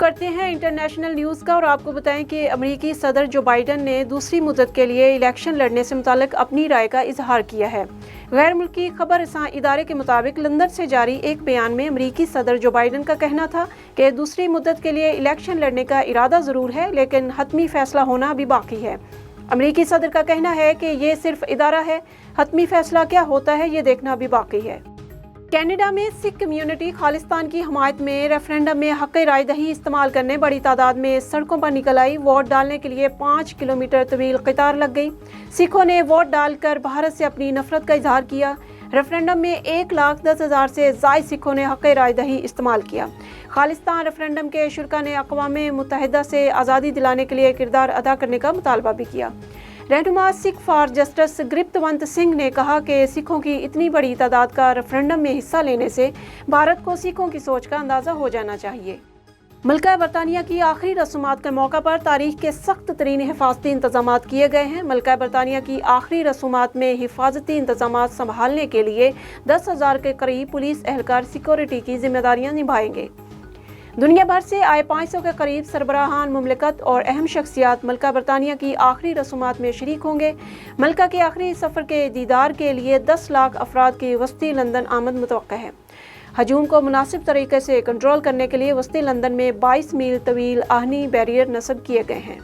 کرتے ہیں international news کا اور آپ کو بتائیں کہ امریکی صدر جو بائیڈن نے دوسری مدت کے لیے الیکشن لڑنے سے متعلق اپنی رائے کا اظہار کیا ہے۔ غیر ملکی خبر رساں ادارے کے مطابق لندن سے جاری ایک بیان میں امریکی صدر جو بائیڈن کا کہنا تھا کہ دوسری مدت کے لیے الیکشن لڑنے کا ارادہ ضرور ہے لیکن حتمی فیصلہ ہونا ابھی باقی ہے۔ امریکی صدر کا کہنا ہے کہ یہ صرف ادارہ ہے، حتمی فیصلہ کیا ہوتا ہے یہ دیکھنا بھی باقی ہے۔ کینیڈا میں سکھ کمیونٹی خالصتان کی حمایت میں ریفرینڈم میں حق رائے دہی استعمال کرنے بڑی تعداد میں سڑکوں پر نکل آئی۔ ووٹ ڈالنے کے لیے 5 کلومیٹر طویل قطار لگ گئی۔ سکھوں نے ووٹ ڈال کر بھارت سے اپنی نفرت کا اظہار کیا۔ ریفرینڈم میں 1,10,000 سے زائد سکھوں نے حق رائے دہی استعمال کیا۔ خالصتان ریفرینڈم کے شرکا نے اقوام متحدہ سے آزادی دلانے کے لیے کردار ادا کرنے کا مطالبہ بھی کیا۔ رہنما سکھ فار جسٹس گرپتونت سنگھ نے کہا کہ سکھوں کی اتنی بڑی تعداد کا ریفرینڈم میں حصہ لینے سے بھارت کو سکھوں کی سوچ کا اندازہ ہو جانا چاہیے۔ ملکہ برطانیہ کی آخری رسومات کے موقع پر تاریخ کے سخت ترین حفاظتی انتظامات کیے گئے ہیں۔ ملکہ برطانیہ کی آخری رسومات میں حفاظتی انتظامات سنبھالنے کے لیے 10,000 کے قریب پولیس اہلکار سیکورٹی کی ذمہ داریاں نبھائیں گے۔ دنیا بھر سے آئے 500 کے قریب سربراہان مملکت اور اہم شخصیات ملکہ برطانیہ کی آخری رسومات میں شریک ہوں گے۔ ملکہ کے آخری سفر کے دیدار کے لیے 10 لاکھ افراد کی وسطی لندن آمد متوقع ہے۔ ہجوم کو مناسب طریقے سے کنٹرول کرنے کے لیے وسطی لندن میں 22 میل طویل آہنی بیریئر نصب کیے گئے ہیں۔